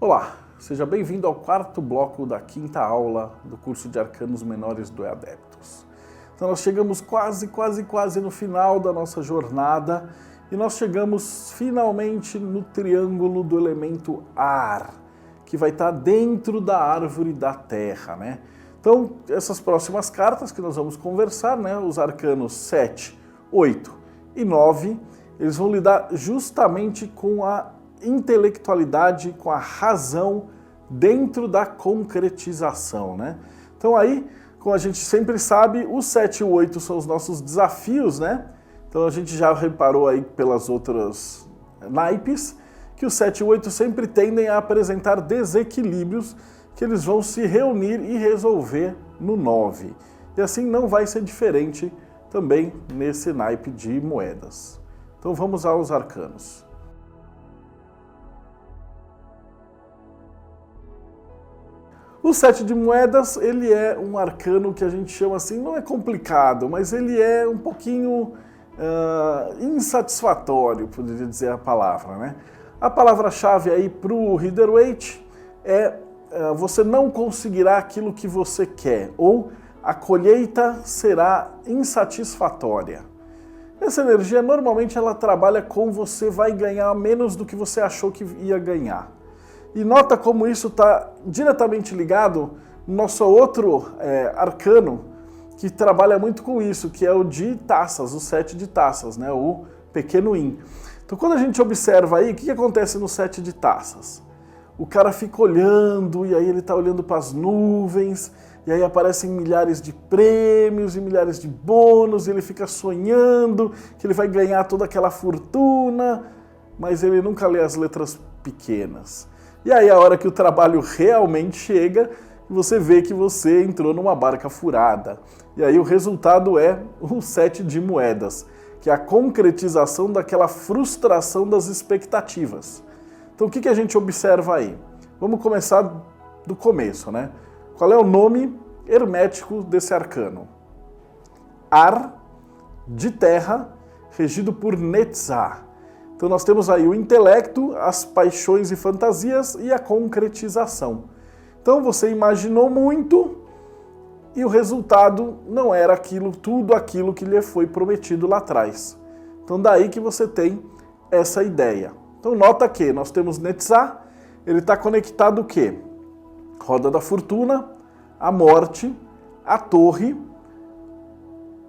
Olá, seja bem-vindo ao quarto bloco da quinta aula do curso de Arcanos Menores do E-Adeptus. Então nós chegamos quase no final da nossa jornada e nós chegamos finalmente no triângulo do elemento ar, que vai estar dentro da árvore da terra, né? Então, essas próximas cartas que nós vamos conversar, né, os arcanos 7, 8 e 9, eles vão lidar justamente com a intelectualidade, com a razão dentro da concretização, né? Então aí, como a gente sempre sabe, os 7 e o 8 são os nossos desafios, né? Então a gente já reparou aí pelas outras naipes que os 7 e o 8 sempre tendem a apresentar desequilíbrios que eles vão se reunir e resolver no 9. E assim não vai ser diferente também nesse naipe de moedas. Então vamos aos arcanos. O 7 de moedas, ele é um arcano que a gente chama assim, não é complicado, mas ele é um pouquinho insatisfatório, poderia dizer a palavra, né? A palavra-chave aí para o Rider-Waite é você não conseguirá aquilo que você quer, ou a colheita será insatisfatória. Essa energia, normalmente, ela trabalha com você vai ganhar menos do que você achou que ia ganhar. E nota como isso está diretamente ligado no nosso outro arcano, que trabalha muito com isso, que é o de taças, o 7 de taças, né? O pequeno Yin. Então quando a gente observa aí, o que acontece no 7 de taças? O cara fica olhando, e aí ele está olhando para as nuvens, e aí aparecem milhares de prêmios e milhares de bônus, e ele fica sonhando que ele vai ganhar toda aquela fortuna, mas ele nunca lê as letras pequenas. E aí a hora que o trabalho realmente chega, você vê que você entrou numa barca furada. E aí o resultado é o 7 de moedas, que é a concretização daquela frustração das expectativas. Então o que a gente observa aí? Vamos começar do começo, né? Qual é o nome hermético desse arcano? Ar de terra, regido por Netzah. Então nós temos aí o intelecto, as paixões e fantasias e a concretização. Então você imaginou muito e o resultado não era tudo aquilo que lhe foi prometido lá atrás. Então daí que você tem essa ideia. Então nota que nós temos Netzah, ele está conectado o quê? Roda da fortuna, a morte, a torre,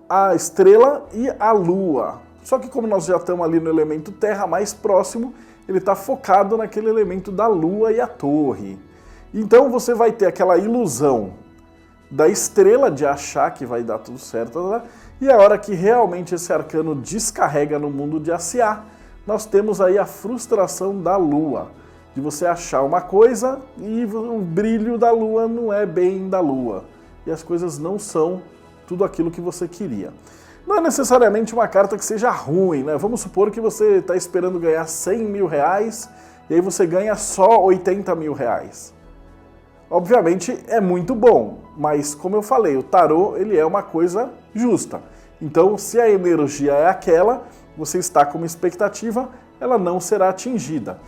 a estrela e a lua. Só que como nós já estamos ali no elemento terra mais próximo, ele está focado naquele elemento da lua e a torre. Então você vai ter aquela ilusão da estrela de achar que vai dar tudo certo, e a hora que realmente esse arcano descarrega no mundo de Asiá, nós temos aí a frustração da lua, de você achar uma coisa e o brilho da lua não é bem da lua, e as coisas não são tudo aquilo que você queria. Não é necessariamente uma carta que seja ruim, né? Vamos supor que você está esperando ganhar 100 mil reais e aí você ganha só 80 mil reais. Obviamente é muito bom, mas como eu falei, o tarô ele é uma coisa justa. Então, se a energia é aquela, você está com uma expectativa, ela não será atingida.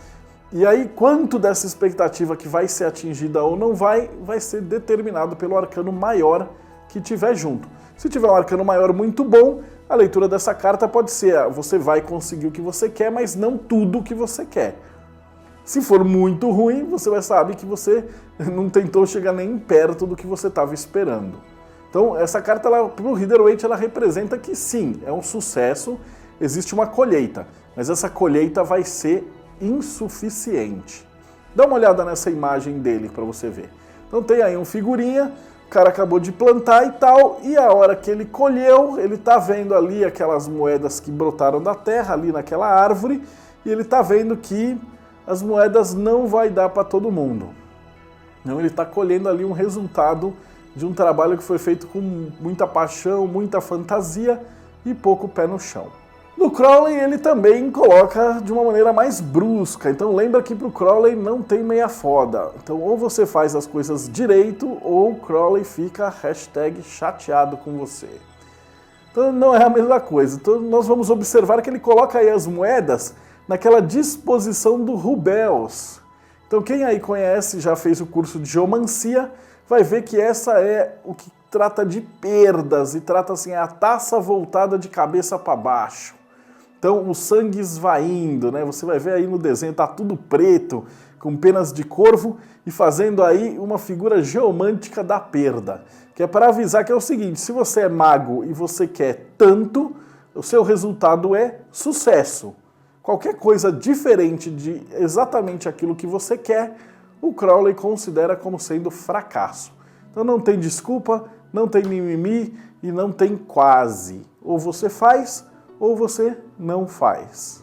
E aí, quanto dessa expectativa que vai ser atingida ou não vai ser determinado pelo arcano maior que tiver junto. Se tiver um arcano maior muito bom, a leitura dessa carta pode ser, você vai conseguir o que você quer, mas não tudo o que você quer. Se for muito ruim, você vai saber que você não tentou chegar nem perto do que você estava esperando. Então, essa carta, para o Rider-Waite, ela representa que sim, é um sucesso, existe uma colheita, mas essa colheita vai ser insuficiente. Dá uma olhada nessa imagem dele para você ver. Então tem aí um figurinha, o cara acabou de plantar e tal, e a hora que ele colheu, ele está vendo ali aquelas moedas que brotaram da terra, ali naquela árvore, e ele está vendo que as moedas não vai dar para todo mundo. Então ele está colhendo ali um resultado de um trabalho que foi feito com muita paixão, muita fantasia e pouco pé no chão. No Crowley ele também coloca de uma maneira mais brusca, então lembra que para o Crowley não tem meia foda. Então ou você faz as coisas direito ou o Crowley fica #chateado com você. Então não é a mesma coisa. Então nós vamos observar que ele coloca aí as moedas naquela disposição do Rubels. Então quem aí conhece, já fez o curso de geomancia, vai ver que essa é o que trata de perdas e trata assim, a taça voltada de cabeça para baixo. Então o sangue esvaindo, né? Você vai ver aí no desenho, tá tudo preto, com penas de corvo e fazendo aí uma figura geomântica da perda. Que é para avisar que é o seguinte, se você é mago e você quer tanto, o seu resultado é sucesso. Qualquer coisa diferente de exatamente aquilo que você quer, o Crowley considera como sendo fracasso. Então não tem desculpa, não tem mimimi e não tem quase. Ou você faz, ou você não faz.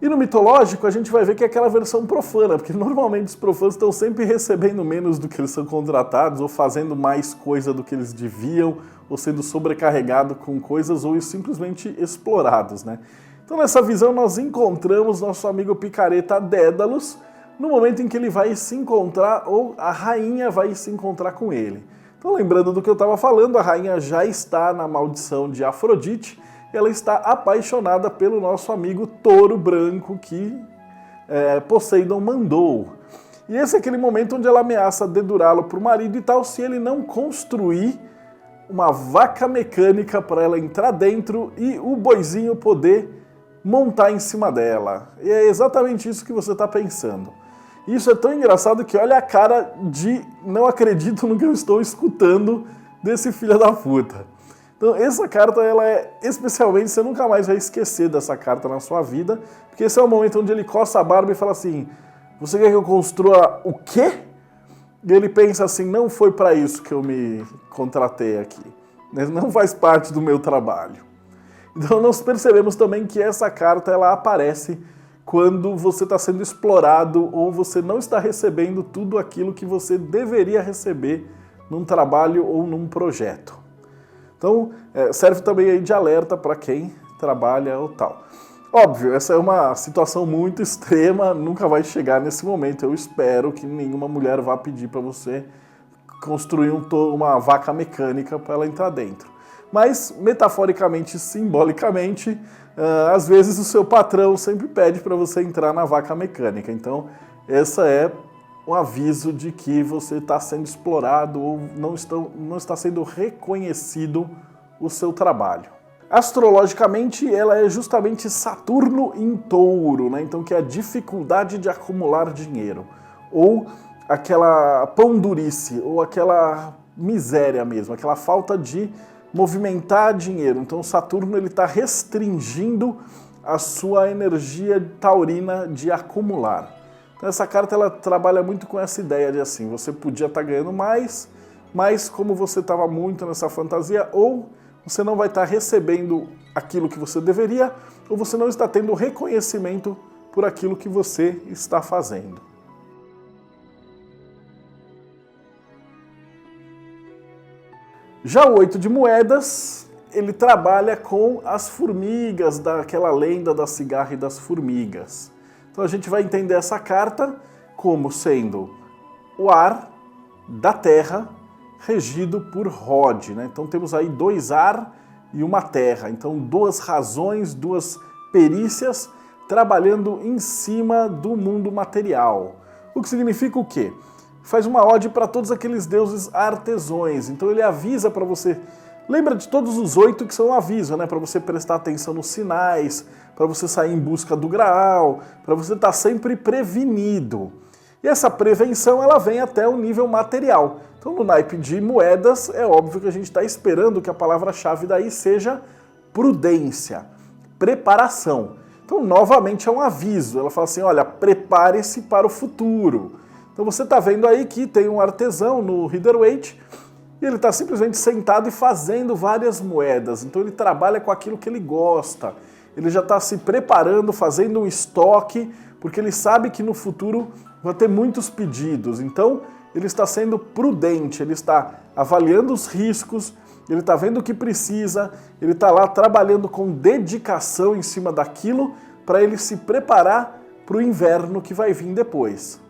E no mitológico a gente vai ver que é aquela versão profana, porque normalmente os profanos estão sempre recebendo menos do que eles são contratados, ou fazendo mais coisa do que eles deviam, ou sendo sobrecarregados com coisas, ou simplesmente explorados, né? Então nessa visão nós encontramos nosso amigo picareta Dédalus, no momento em que ele vai se encontrar, ou a rainha vai se encontrar com ele. Então lembrando do que eu estava falando, a rainha já está na maldição de Afrodite, ela está apaixonada pelo nosso amigo touro branco que Poseidon mandou. E esse é aquele momento onde ela ameaça dedurá-lo para o marido e tal, se ele não construir uma vaca mecânica para ela entrar dentro e o boizinho poder montar em cima dela. E é exatamente isso que você está pensando. Isso é tão engraçado que olha a cara de não acredito no que eu estou escutando desse filho da puta. Então essa carta, ela é especialmente, você nunca mais vai esquecer dessa carta na sua vida, porque esse é o momento onde ele coça a barba e fala assim, você quer que eu construa o quê? E ele pensa assim, não foi para isso que eu me contratei aqui, não faz parte do meu trabalho. Então nós percebemos também que essa carta, ela aparece quando você está sendo explorado ou você não está recebendo tudo aquilo que você deveria receber num trabalho ou num projeto. Então, serve também aí de alerta para quem trabalha ou tal. Óbvio, essa é uma situação muito extrema, nunca vai chegar nesse momento. Eu espero que nenhuma mulher vá pedir para você construir uma vaca mecânica para ela entrar dentro. Mas, metaforicamente e simbolicamente, às vezes o seu patrão sempre pede para você entrar na vaca mecânica. Então, essa é um aviso de que você está sendo explorado ou não está sendo reconhecido o seu trabalho. Astrologicamente, ela é justamente Saturno em Touro, né? Então, que é a dificuldade de acumular dinheiro, ou aquela pão-durice, ou aquela miséria mesmo, aquela falta de movimentar dinheiro. Então, Saturno está restringindo a sua energia taurina de acumular. Essa carta, ela trabalha muito com essa ideia de assim, você podia estar ganhando mais, mas como você estava muito nessa fantasia, ou você não vai estar recebendo aquilo que você deveria, ou você não está tendo reconhecimento por aquilo que você está fazendo. Já o 8 de moedas, ele trabalha com as formigas, daquela lenda da cigarra e das formigas. Então a gente vai entender essa carta como sendo o ar da terra regido por Rod, né? Então temos aí 2 ar e uma terra. Então 2 razões, 2 perícias trabalhando em cima do mundo material. O que significa o quê? Faz uma ode para todos aqueles deuses artesões. Então ele avisa para você. Lembra de todos os 8 que são um aviso, né? Para você prestar atenção nos sinais, para você sair em busca do Graal, para você estar sempre prevenido. E essa prevenção, ela vem até o nível material. Então, no naipe de moedas, é óbvio que a gente está esperando que a palavra-chave daí seja prudência, preparação. Então, novamente, é um aviso. Ela fala assim, olha, prepare-se para o futuro. Então, você está vendo aí que tem um artesão no Rider-Waite, e ele está simplesmente sentado e fazendo várias moedas. Então ele trabalha com aquilo que ele gosta. Ele já está se preparando, fazendo um estoque, porque ele sabe que no futuro vai ter muitos pedidos. Então ele está sendo prudente, ele está avaliando os riscos, ele está vendo o que precisa, ele está lá trabalhando com dedicação em cima daquilo para ele se preparar para o inverno que vai vir depois.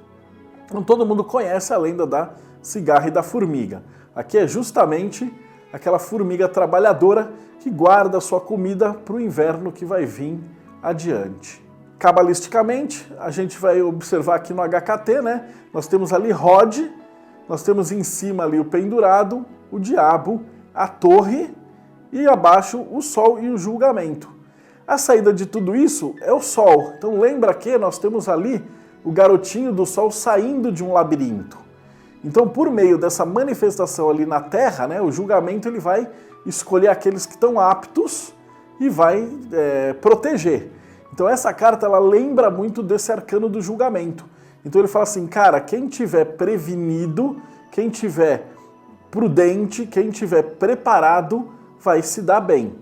Então todo mundo conhece a lenda da cigarra e da formiga. Aqui é justamente aquela formiga trabalhadora que guarda a sua comida para o inverno que vai vir adiante. cabalisticamente, a gente vai observar aqui no HKT, né? Nós temos ali Rod, nós temos em cima ali o pendurado, o diabo, a torre e abaixo o sol e o julgamento. A saída de tudo isso é o sol. Então lembra que nós temos ali o garotinho do sol saindo de um labirinto. Então por meio dessa manifestação ali na Terra, né, o julgamento ele vai escolher aqueles que estão aptos e vai proteger. Então essa carta ela lembra muito desse arcano do julgamento. Então ele fala assim, cara, quem tiver prevenido, quem tiver prudente, quem tiver preparado, vai se dar bem.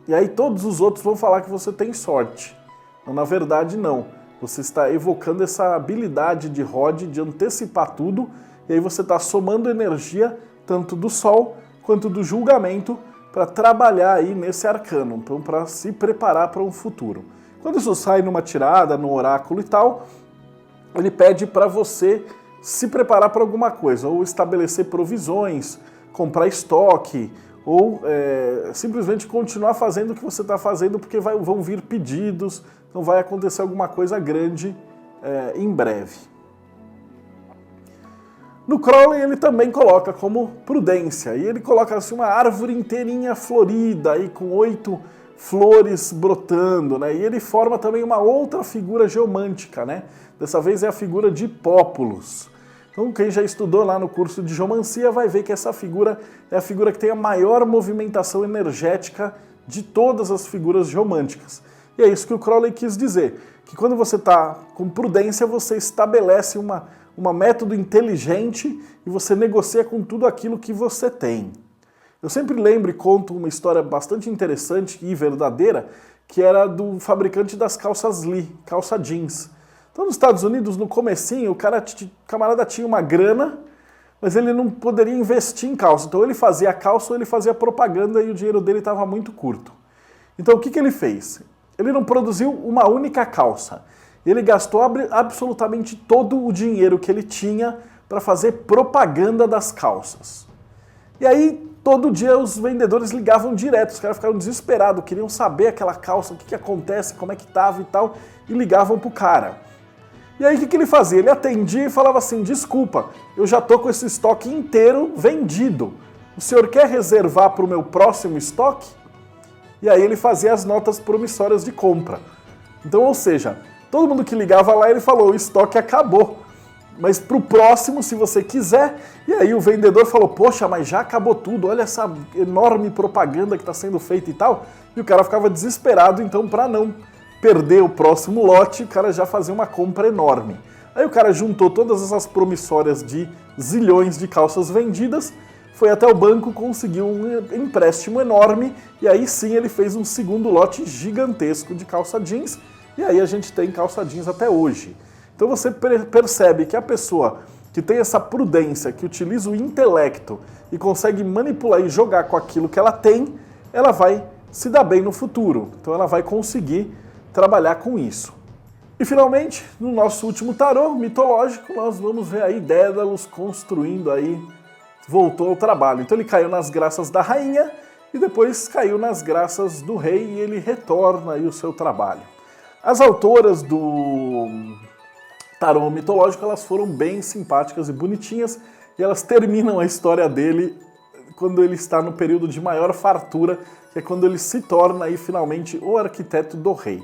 E aí todos os outros vão falar que você tem sorte. Mas, na verdade não. Você está evocando essa habilidade de Rod de antecipar tudo, e aí você está somando energia tanto do sol quanto do julgamento para trabalhar aí nesse arcano, então para se preparar para um futuro. Quando isso sai numa tirada, no oráculo e tal, ele pede para você se preparar para alguma coisa, ou estabelecer provisões, comprar estoque, ou simplesmente continuar fazendo o que você está fazendo, porque vão vir pedidos, então vai acontecer alguma coisa grande em breve. No Crowley ele também coloca como prudência, e ele coloca assim uma árvore inteirinha florida, aí, com 8 flores brotando, né? E ele forma também uma outra figura geomântica, né? Dessa vez é a figura de Hipópolos. Então quem já estudou lá no curso de geomancia vai ver que essa figura é a figura que tem a maior movimentação energética de todas as figuras geomânticas. E é isso que o Crowley quis dizer, que quando você está com prudência, você estabelece uma método inteligente e você negocia com tudo aquilo que você tem. Eu sempre lembro e conto uma história bastante interessante e verdadeira, que era do fabricante das calças Lee, calça jeans. Então nos Estados Unidos, no comecinho, o camarada tinha uma grana, mas ele não poderia investir em calça. Então ele fazia calça ou ele fazia propaganda e o dinheiro dele estava muito curto. Então o que ele fez? Ele não produziu uma única calça. Ele gastou absolutamente todo o dinheiro que ele tinha para fazer propaganda das calças. E aí, todo dia os vendedores ligavam direto, os caras ficaram desesperados, queriam saber aquela calça, o que acontece, como é que tava e tal, e ligavam pro cara. E aí o que ele fazia? Ele atendia e falava assim, desculpa, eu já tô com esse estoque inteiro vendido. O senhor quer reservar para o meu próximo estoque? E aí ele fazia as notas promissórias de compra. Então, ou seja, todo mundo que ligava lá, ele falou, o estoque acabou. Mas para o próximo, se você quiser. E aí o vendedor falou, poxa, mas já acabou tudo, olha essa enorme propaganda que está sendo feita e tal. E o cara ficava desesperado, então, para não perder o próximo lote, o cara já fazia uma compra enorme. Aí o cara juntou todas essas promissórias de zilhões de calças vendidas, foi até o banco, conseguiu um empréstimo enorme, e aí sim ele fez um segundo lote gigantesco de calça jeans, e aí a gente tem calça jeans até hoje. Então você percebe que a pessoa que tem essa prudência, que utiliza o intelecto e consegue manipular e jogar com aquilo que ela tem, ela vai se dar bem no futuro. Então ela vai conseguir trabalhar com isso. E finalmente, no nosso último tarô mitológico, nós vamos ver aí Dédalus construindo aí, voltou ao trabalho. Então ele caiu nas graças da rainha e depois caiu nas graças do rei e ele retorna aí o seu trabalho. As autoras do tarô mitológico, elas foram bem simpáticas e bonitinhas, e elas terminam a história dele quando ele está no período de maior fartura, que é quando ele se torna aí finalmente o arquiteto do rei.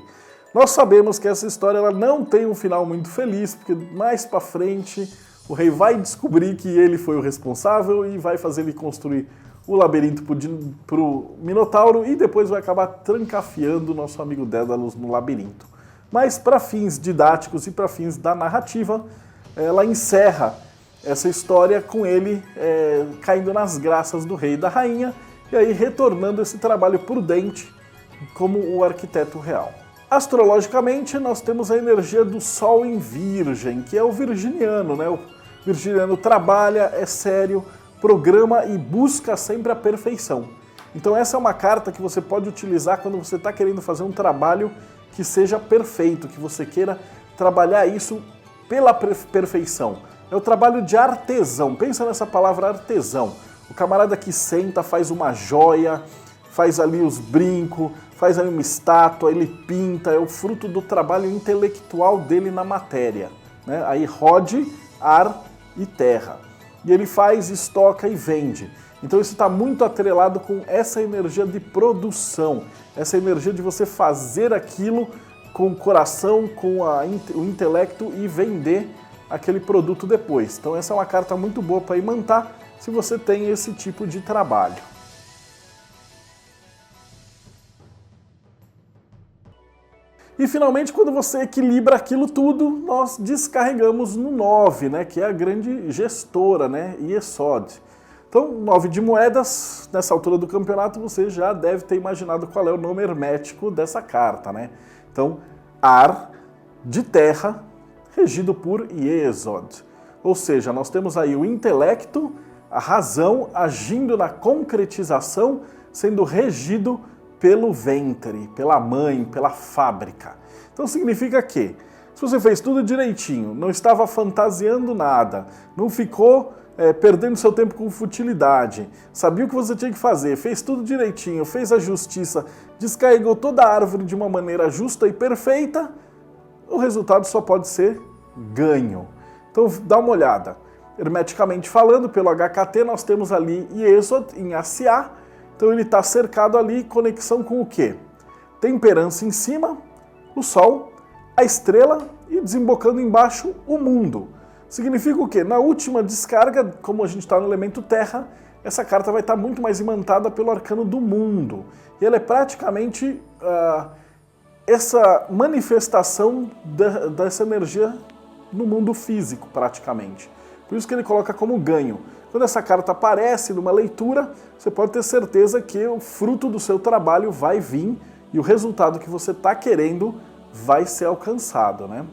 Nós sabemos que essa história ela não tem um final muito feliz, porque mais pra frente o rei vai descobrir que ele foi o responsável e vai fazer ele construir o labirinto pro Minotauro e depois vai acabar trancafiando o nosso amigo Dédalus no labirinto. Mas para fins didáticos e para fins da narrativa, ela encerra essa história com ele caindo nas graças do rei e da rainha e aí retornando esse trabalho prudente como o arquiteto real. Astrologicamente, nós temos a energia do Sol em Virgem, que é o virginiano, né? O virginiano trabalha, é sério, programa e busca sempre a perfeição. Então essa é uma carta que você pode utilizar quando você está querendo fazer um trabalho que seja perfeito, que você queira trabalhar isso pela perfeição. É o trabalho de artesão, pensa nessa palavra artesão. O camarada que senta, faz uma joia, faz ali os brincos, faz aí uma estátua, ele pinta, é o fruto do trabalho intelectual dele na matéria, né? Aí Rod, ar e terra. E ele faz, estoca e vende. Então isso está muito atrelado com essa energia de produção, essa energia de você fazer aquilo com o coração, com o intelecto e vender aquele produto depois. Então essa é uma carta muito boa para imantar se você tem esse tipo de trabalho. E finalmente, quando você equilibra aquilo tudo, nós descarregamos no 9, né, que é a grande gestora, né, Yesod. Então, 9 de moedas, nessa altura do campeonato, você já deve ter imaginado qual é o nome hermético dessa carta, né? Então, ar de terra, regido por Yesod. Ou seja, nós temos aí o intelecto, a razão agindo na concretização, sendo regido pelo ventre, pela mãe, pela fábrica. Então significa que, se você fez tudo direitinho, não estava fantasiando nada, não ficou perdendo seu tempo com futilidade, sabia o que você tinha que fazer, fez tudo direitinho, fez a justiça, descarregou toda a árvore de uma maneira justa e perfeita, o resultado só pode ser ganho. Então dá uma olhada. Hermeticamente falando, pelo HKT, nós temos ali Yesod em Asiá. Então ele está cercado ali, conexão com o quê? Temperança em cima, o Sol, a estrela e desembocando embaixo o mundo. Significa o quê? Na última descarga, como a gente está no elemento terra, essa carta vai estar muito mais imantada pelo arcano do mundo. E ela é praticamente essa manifestação dessa energia no mundo físico, praticamente. Por isso que ele coloca como ganho. Quando essa carta aparece numa leitura, você pode ter certeza que o fruto do seu trabalho vai vir e o resultado que você está querendo vai ser alcançado, né?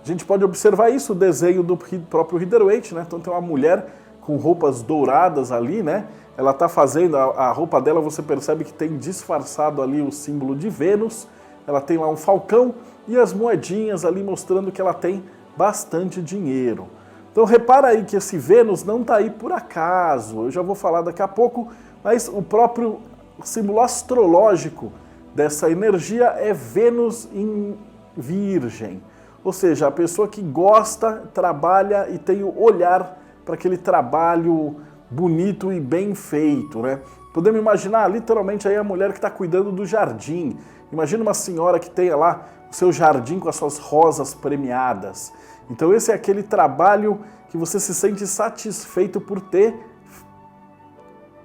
A gente pode observar isso, o desenho do próprio Rider-Waite, né? Então tem uma mulher com roupas douradas ali, né? Ela está fazendo, a roupa dela você percebe que tem disfarçado ali o símbolo de Vênus, ela tem lá um falcão e as moedinhas ali mostrando que ela tem bastante dinheiro. Então repara aí que esse Vênus não está aí por acaso, eu já vou falar daqui a pouco, mas o próprio símbolo astrológico dessa energia é Vênus em Virgem. Ou seja, a pessoa que gosta, trabalha e tem o olhar para aquele trabalho bonito e bem feito, né? Podemos imaginar literalmente aí a mulher que está cuidando do jardim. Imagina uma senhora que tenha lá o seu jardim com as suas rosas premiadas. Então esse é aquele trabalho que você se sente satisfeito por ter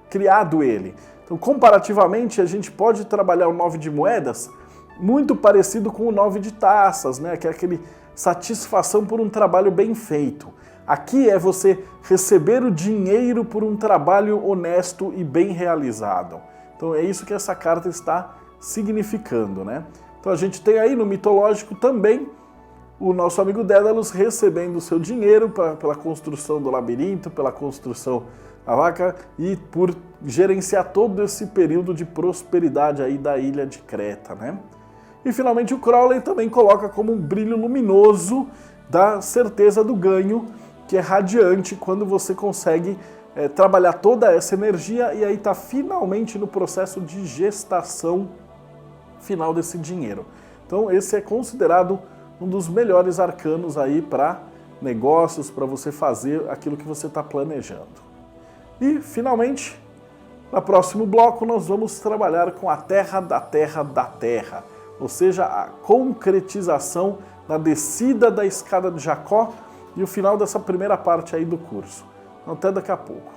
criado ele. Então comparativamente a gente pode trabalhar o 9 de moedas muito parecido com o 9 de taças, né? Que é aquele satisfação por um trabalho bem feito. Aqui é você receber o dinheiro por um trabalho honesto e bem realizado. Então é isso que essa carta está significando, né? Então a gente tem aí no mitológico também o nosso amigo Dédalus recebendo o seu dinheiro pela construção do labirinto, pela construção da vaca e por gerenciar todo esse período de prosperidade aí da ilha de Creta, né? E finalmente o Crowley também coloca como um brilho luminoso da certeza do ganho, que é radiante quando você consegue trabalhar toda essa energia e aí está finalmente no processo de gestação final desse dinheiro. Então esse é considerado um dos melhores arcanos aí para negócios, para você fazer aquilo que você está planejando. E finalmente, no próximo bloco nós vamos trabalhar com a terra da terra da terra, ou seja, a concretização da descida da escada de Jacó e o final dessa primeira parte aí do curso. Então, até daqui a pouco.